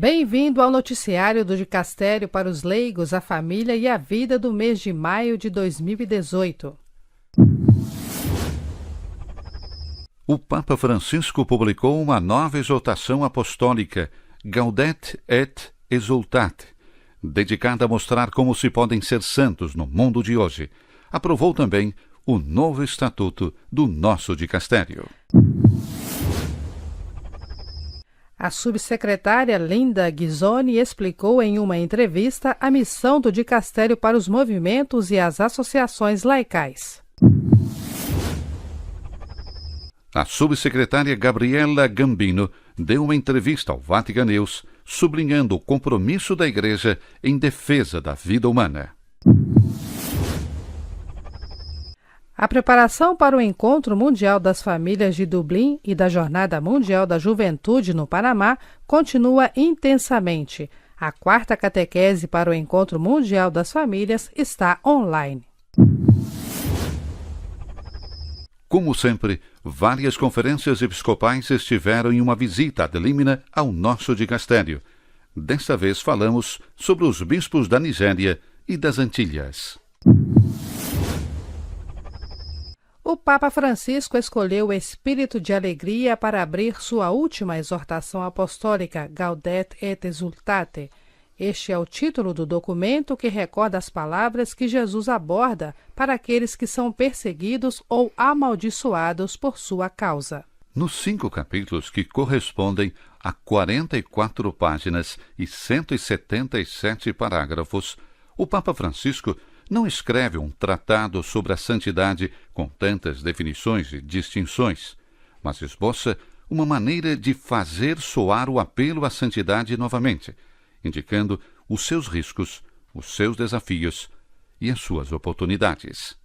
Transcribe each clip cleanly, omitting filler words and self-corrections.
Bem-vindo ao noticiário do Dicastério para os Leigos, a Família e a Vida do mês de maio de 2018. O Papa Francisco publicou uma nova exortação apostólica, Gaudete et Exsultate, dedicada a mostrar como se podem ser santos no mundo de hoje. Aprovou também o novo estatuto do nosso dicastério. A subsecretária Linda Ghisoni explicou em uma entrevista a missão do dicastério para os movimentos e as associações laicais. A subsecretária Gabriela Gambino deu uma entrevista ao Vatican News, sublinhando o compromisso da Igreja em defesa da vida humana. A preparação para o Encontro Mundial das Famílias de Dublin e da Jornada Mundial da Juventude no Panamá continua intensamente. A quarta catequese para o Encontro Mundial das Famílias está online. Como sempre, várias conferências episcopais estiveram em uma visita ad limina ao nosso dicastério. Desta vez falamos sobre os bispos da Nigéria e das Antilhas. O Papa Francisco escolheu o espírito de alegria para abrir sua última exortação apostólica, Gaudete et Exsultate. Este é o título do documento que recorda as palavras que Jesus aborda para aqueles que são perseguidos ou amaldiçoados por sua causa. Nos 5 capítulos que correspondem a 44 páginas e 177 parágrafos, o Papa Francisco não escreve um tratado sobre a santidade com tantas definições e distinções, mas esboça uma maneira de fazer soar o apelo à santidade novamente, indicando os seus riscos, os seus desafios e as suas oportunidades.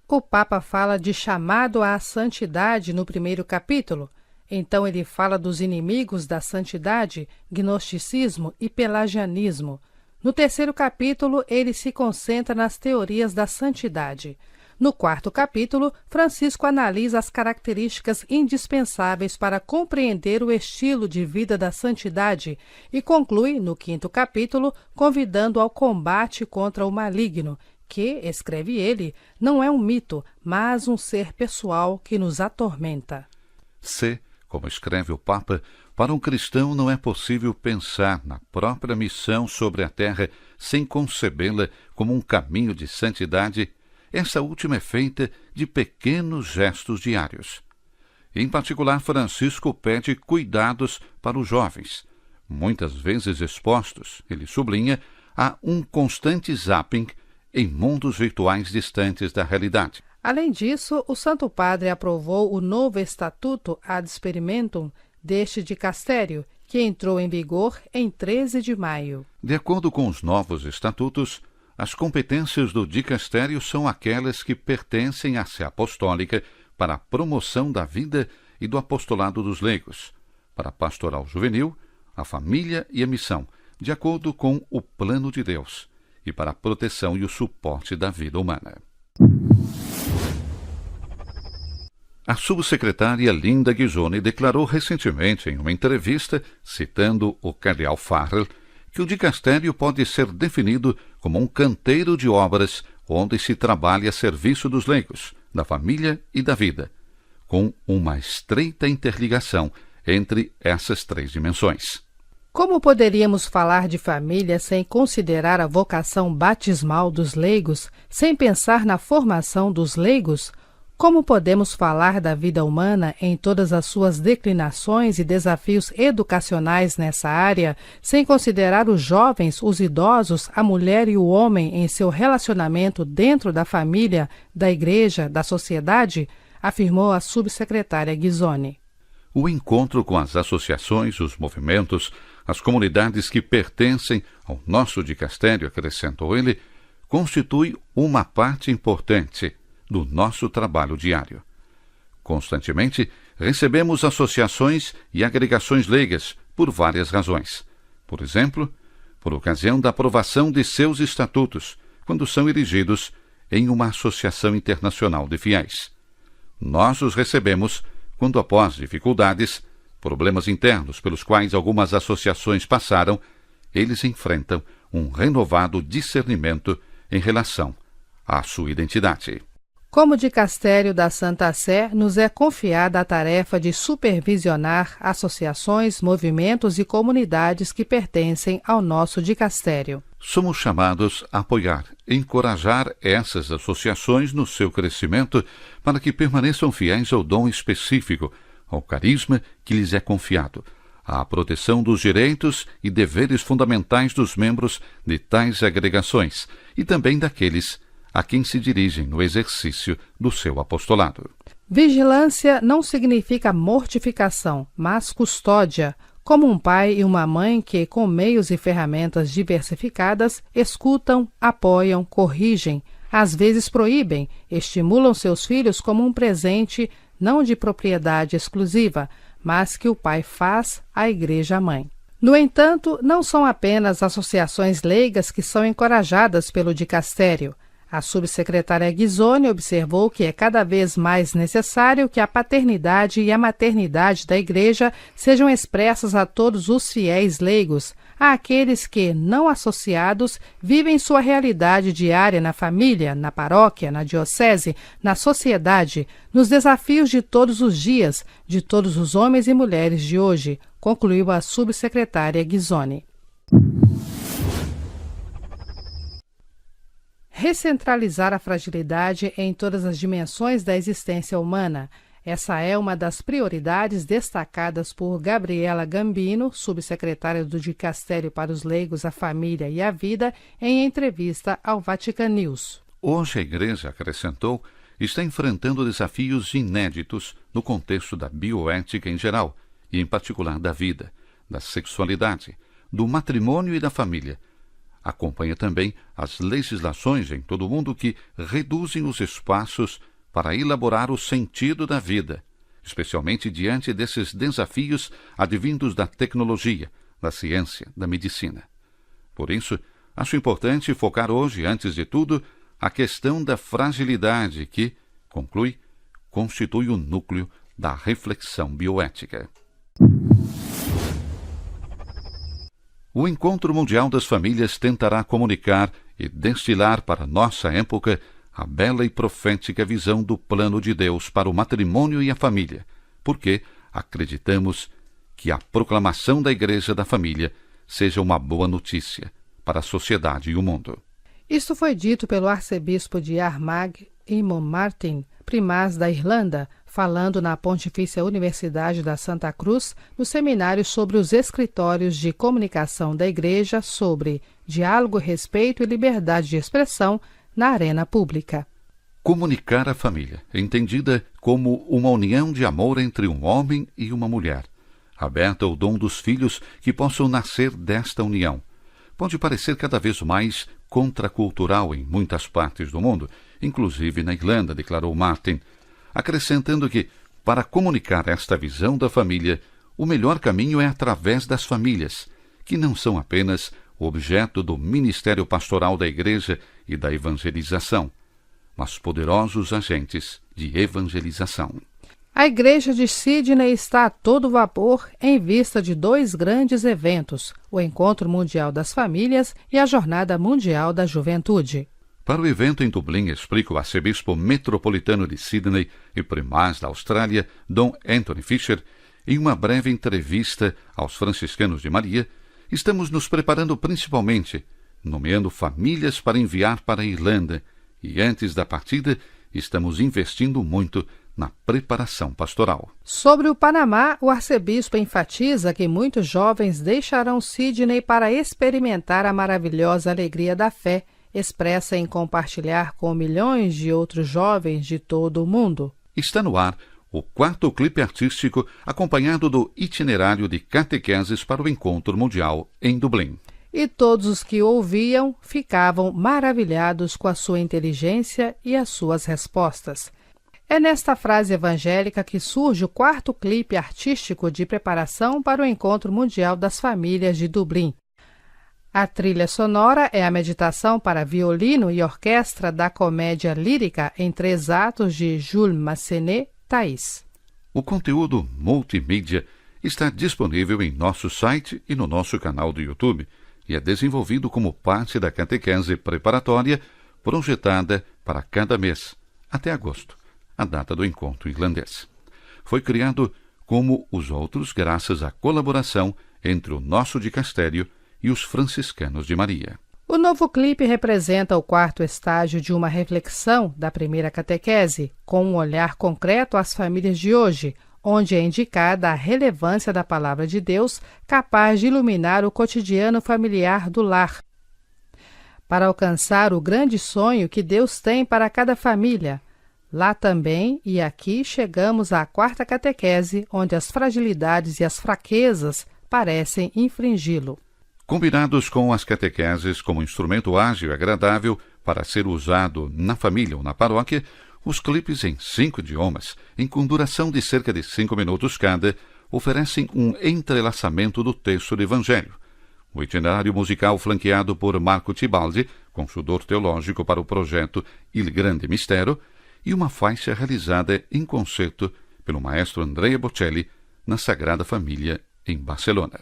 O Papa fala de chamado à santidade no primeiro capítulo. Então ele fala dos inimigos da santidade, gnosticismo e pelagianismo. No terceiro capítulo, ele se concentra nas teorias da santidade. No quarto capítulo, Francisco analisa as características indispensáveis para compreender o estilo de vida da santidade e conclui, no quinto capítulo, convidando ao combate contra o maligno, que, escreve ele, não é um mito, mas um ser pessoal que nos atormenta. Como escreve o Papa, para um cristão não é possível pensar na própria missão sobre a terra sem concebê-la como um caminho de santidade. Essa última é feita de pequenos gestos diários. Em particular, Francisco pede cuidados para os jovens, muitas vezes expostos, ele sublinha, a um constante zapping em mundos virtuais distantes da realidade. Além disso, o Santo Padre aprovou o novo Estatuto ad Experimentum deste dicastério, que entrou em vigor em 13 de maio. De acordo com os novos estatutos, as competências do dicastério são aquelas que pertencem à Sé Apostólica para a promoção da vida e do apostolado dos leigos, para a pastoral juvenil, a família e a missão, de acordo com o plano de Deus, e para a proteção e o suporte da vida humana. A subsecretária Linda Ghisoni declarou recentemente em uma entrevista, citando o cardeal Farrell, que o dicastério pode ser definido como um canteiro de obras onde se trabalha a serviço dos leigos, da família e da vida, com uma estreita interligação entre essas 3 dimensões. Como poderíamos falar de família sem considerar a vocação batismal dos leigos, sem pensar na formação dos leigos? Como podemos falar da vida humana em todas as suas declinações e desafios educacionais nessa área, sem considerar os jovens, os idosos, a mulher e o homem em seu relacionamento dentro da família, da igreja, da sociedade? Afirmou a subsecretária Ghisoni. O encontro com as associações, os movimentos, as comunidades que pertencem ao nosso dicastério, acrescentou ele, constitui uma parte importante do nosso trabalho diário. Constantemente, recebemos associações e agregações leigas por várias razões. Por exemplo, por ocasião da aprovação de seus estatutos, quando são erigidos em uma associação internacional de fiéis. Nós os recebemos quando, após dificuldades, problemas internos pelos quais algumas associações passaram, eles enfrentam um renovado discernimento em relação à sua identidade. Como dicastério da Santa Sé, nos é confiada a tarefa de supervisionar associações, movimentos e comunidades que pertencem ao nosso dicastério. Somos chamados a apoiar, encorajar essas associações no seu crescimento para que permaneçam fiéis ao dom específico, ao carisma que lhes é confiado, à proteção dos direitos e deveres fundamentais dos membros de tais agregações e também daqueles a quem se dirigem no exercício do seu apostolado. Vigilância não significa mortificação, mas custódia, como um pai e uma mãe que, com meios e ferramentas diversificadas, escutam, apoiam, corrigem, às vezes proíbem, estimulam seus filhos como um presente não de propriedade exclusiva, mas que o pai faz à igreja-mãe. No entanto, não são apenas associações leigas que são encorajadas pelo dicastério. A subsecretária Ghisoni observou que é cada vez mais necessário que a paternidade e a maternidade da Igreja sejam expressas a todos os fiéis leigos, àqueles que, não associados, vivem sua realidade diária na família, na paróquia, na diocese, na sociedade, nos desafios de todos os dias, de todos os homens e mulheres de hoje, concluiu a subsecretária Ghisoni. Recentralizar a fragilidade em todas as dimensões da existência humana. Essa é uma das prioridades destacadas por Gabriela Gambino, subsecretária do Dicastério para os Leigos, a Família e a Vida, em entrevista ao Vatican News. Hoje a Igreja, acrescentou, está enfrentando desafios inéditos no contexto da bioética em geral, e em particular da vida, da sexualidade, do matrimônio e da família. Acompanha também as legislações em todo o mundo que reduzem os espaços para elaborar o sentido da vida, especialmente diante desses desafios advindos da tecnologia, da ciência, da medicina. Por isso, acho importante focar hoje, antes de tudo, a questão da fragilidade que, conclui, constitui o núcleo da reflexão bioética. O Encontro Mundial das Famílias tentará comunicar e destilar para nossa época a bela e profética visão do plano de Deus para o matrimônio e a família, porque acreditamos que a proclamação da Igreja da Família seja uma boa notícia para a sociedade e o mundo. Isto foi dito pelo arcebispo de Armagh, Eamon Martin, primaz da Irlanda, falando na Pontifícia Universidade da Santa Cruz, no seminário sobre os escritórios de comunicação da Igreja sobre diálogo, respeito e liberdade de expressão na arena pública. Comunicar a família, entendida como uma união de amor entre um homem e uma mulher, aberta ao dom dos filhos que possam nascer desta união. Pode parecer cada vez mais contracultural em muitas partes do mundo, inclusive na Irlanda, declarou Martin, acrescentando que, para comunicar esta visão da família, o melhor caminho é através das famílias, que não são apenas objeto do ministério pastoral da Igreja e da evangelização, mas poderosos agentes de evangelização. A Igreja de Sydney está a todo vapor em vista de dois grandes eventos, o Encontro Mundial das Famílias e a Jornada Mundial da Juventude. Para o evento em Dublin, explica o arcebispo metropolitano de Sydney e primaz da Austrália, Dom Anthony Fisher, em uma breve entrevista aos franciscanos de Maria, estamos nos preparando principalmente, nomeando famílias para enviar para a Irlanda, e antes da partida, estamos investindo muito na preparação pastoral. Sobre o Panamá, o arcebispo enfatiza que muitos jovens deixarão Sydney para experimentar a maravilhosa alegria da fé, expressa em compartilhar com milhões de outros jovens de todo o mundo. Está no ar o 4º clipe artístico acompanhado do itinerário de catequeses para o Encontro Mundial em Dublin. E todos os que ouviam ficavam maravilhados com a sua inteligência e as suas respostas. É nesta frase evangélica que surge o 4º clipe artístico de preparação para o Encontro Mundial das Famílias de Dublin. A trilha sonora é a meditação para violino e orquestra da comédia lírica em 3 atos de Jules Massenet, Thaís. O conteúdo multimídia está disponível em nosso site e no nosso canal do YouTube e é desenvolvido como parte da catequese preparatória projetada para cada mês, até agosto, a data do encontro irlandês. Foi criado como os outros graças à colaboração entre o nosso dicastério e os franciscanos de Maria. O novo clipe representa o quarto estágio de uma reflexão da primeira catequese, com um olhar concreto às famílias de hoje, onde é indicada a relevância da palavra de Deus capaz de iluminar o cotidiano familiar do lar, para alcançar o grande sonho que Deus tem para cada família. Lá também e aqui chegamos à quarta catequese, onde as fragilidades e as fraquezas parecem infringi-lo. Combinados com as catequeses como instrumento ágil e agradável para ser usado na família ou na paróquia, os clipes em 5 idiomas, com duração de cerca de 5 minutos cada, oferecem um entrelaçamento do texto do Evangelho. O itinerário musical flanqueado por Marco Tibaldi, consultor teológico para o projeto Il Grande Mistero, e uma faixa realizada em concerto pelo maestro Andrea Bocelli na Sagrada Família, em Barcelona.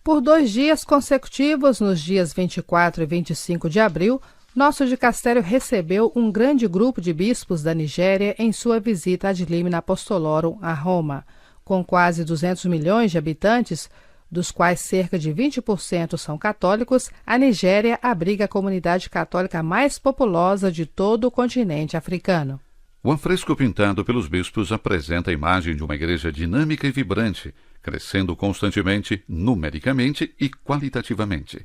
Por 2 dias consecutivos, nos dias 24 e 25 de abril, nosso dicastério recebeu um grande grupo de bispos da Nigéria em sua visita ad limina apostolorum a Roma. Com quase 200 milhões de habitantes, dos quais cerca de 20% são católicos, a Nigéria abriga a comunidade católica mais populosa de todo o continente africano. O afresco pintado pelos bispos apresenta a imagem de uma igreja dinâmica e vibrante, crescendo constantemente, numericamente e qualitativamente.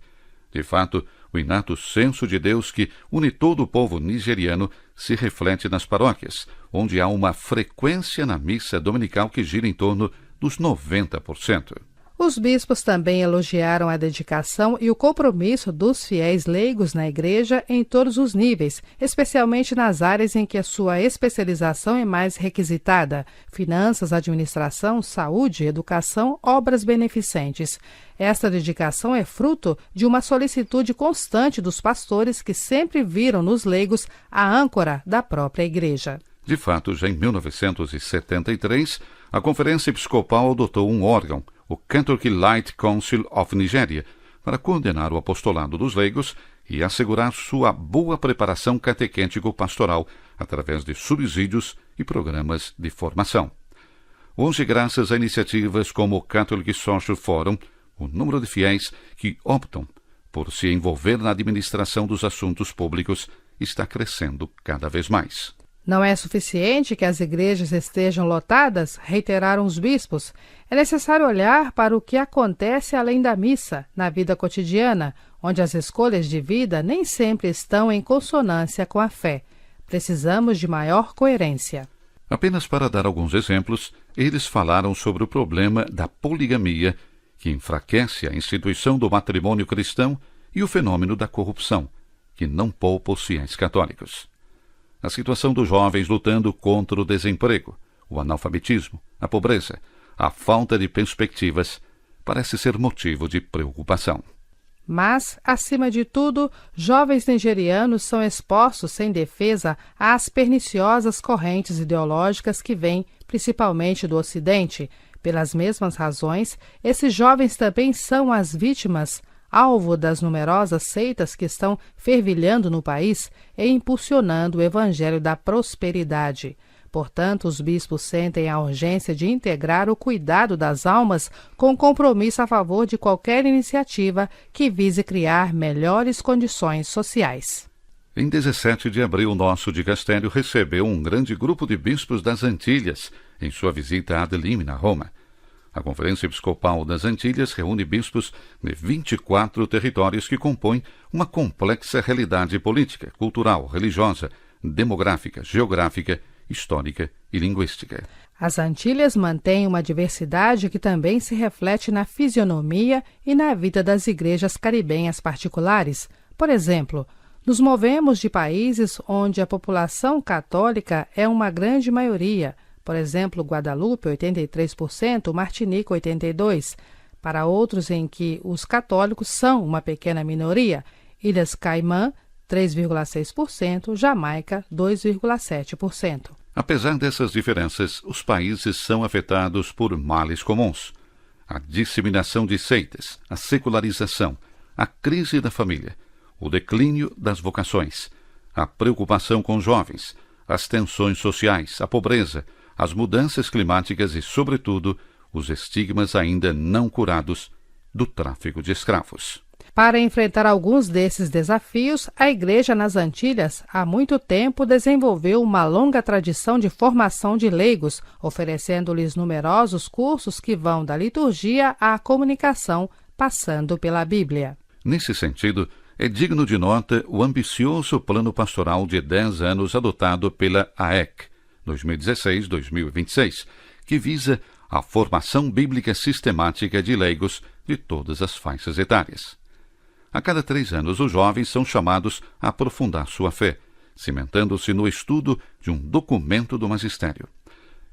De fato, o inato senso de Deus que une todo o povo nigeriano se reflete nas paróquias, onde há uma frequência na missa dominical que gira em torno dos 90%. Os bispos também elogiaram a dedicação e o compromisso dos fiéis leigos na igreja em todos os níveis, especialmente nas áreas em que a sua especialização é mais requisitada: finanças, administração, saúde, educação, obras beneficentes. Esta dedicação é fruto de uma solicitude constante dos pastores que sempre viram nos leigos a âncora da própria igreja. De fato, já em 1973, a Conferência Episcopal adotou um órgão, o Catholic Light Council of Nigeria, para coordenar o apostolado dos leigos e assegurar sua boa preparação catequético-pastoral através de subsídios e programas de formação. Hoje, graças a iniciativas como o Catholic Social Forum, o número de fiéis que optam por se envolver na administração dos assuntos públicos está crescendo cada vez mais. Não é suficiente que as igrejas estejam lotadas, reiteraram os bispos. É necessário olhar para o que acontece além da missa, na vida cotidiana, onde as escolhas de vida nem sempre estão em consonância com a fé. Precisamos de maior coerência. Apenas para dar alguns exemplos, eles falaram sobre o problema da poligamia, que enfraquece a instituição do matrimônio cristão, e o fenômeno da corrupção, que não poupa os fiéis católicos. A situação dos jovens lutando contra o desemprego, o analfabetismo, a pobreza, a falta de perspectivas, parece ser motivo de preocupação. Mas, acima de tudo, jovens nigerianos são expostos sem defesa às perniciosas correntes ideológicas que vêm, principalmente do Ocidente. Pelas mesmas razões, esses jovens também são as vítimas, alvo das numerosas seitas que estão fervilhando no país e impulsionando o evangelho da prosperidade. Portanto, os bispos sentem a urgência de integrar o cuidado das almas com compromisso a favor de qualquer iniciativa que vise criar melhores condições sociais. Em 17 de abril, nosso dicastério recebeu um grande grupo de bispos das Antilhas em sua visita ad limina a Roma. A Conferência Episcopal das Antilhas reúne bispos de 24 territórios que compõem uma complexa realidade política, cultural, religiosa, demográfica, geográfica, histórica e linguística. As Antilhas mantêm uma diversidade que também se reflete na fisionomia e na vida das igrejas caribenhas particulares. Por exemplo, nos movemos de países onde a população católica é uma grande maioria. Por exemplo, Guadalupe, 83%, Martinica, 82%. Para outros em que os católicos são uma pequena minoria, Ilhas Caimã, 3,6%, Jamaica, 2,7%. Apesar dessas diferenças, os países são afetados por males comuns: a disseminação de seitas, a secularização, a crise da família, o declínio das vocações, a preocupação com jovens, as tensões sociais, a pobreza, as mudanças climáticas e, sobretudo, os estigmas ainda não curados do tráfico de escravos. Para enfrentar alguns desses desafios, a Igreja nas Antilhas há muito tempo desenvolveu uma longa tradição de formação de leigos, oferecendo-lhes numerosos cursos que vão da liturgia à comunicação, passando pela Bíblia. Nesse sentido, é digno de nota o ambicioso plano pastoral de 10 anos adotado pela AEC, 2016-2026, que visa a formação bíblica sistemática de leigos de todas as faixas etárias. A cada 3 anos, os jovens são chamados a aprofundar sua fé, cimentando-se no estudo de um documento do magistério.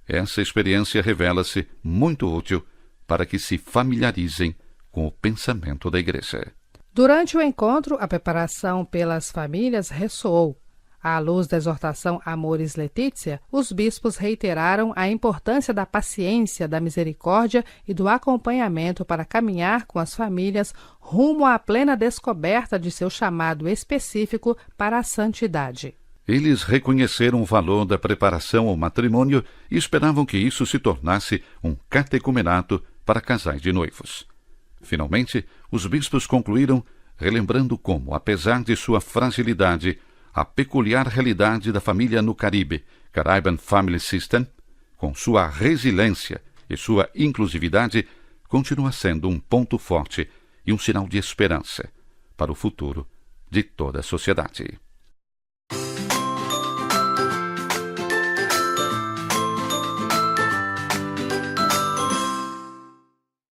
Essa experiência revela-se muito útil para que se familiarizem com o pensamento da Igreja. Durante o encontro, a preparação pelas famílias ressoou. À luz da exortação Amoris Laetitia, os bispos reiteraram a importância da paciência, da misericórdia e do acompanhamento para caminhar com as famílias rumo à plena descoberta de seu chamado específico para a santidade. Eles reconheceram o valor da preparação ao matrimônio e esperavam que isso se tornasse um catecumenato para casais de noivos. Finalmente, os bispos concluíram relembrando como, apesar de sua fragilidade, a peculiar realidade da família no Caribe, Caribbean Family System, com sua resiliência e sua inclusividade, continua sendo um ponto forte e um sinal de esperança para o futuro de toda a sociedade.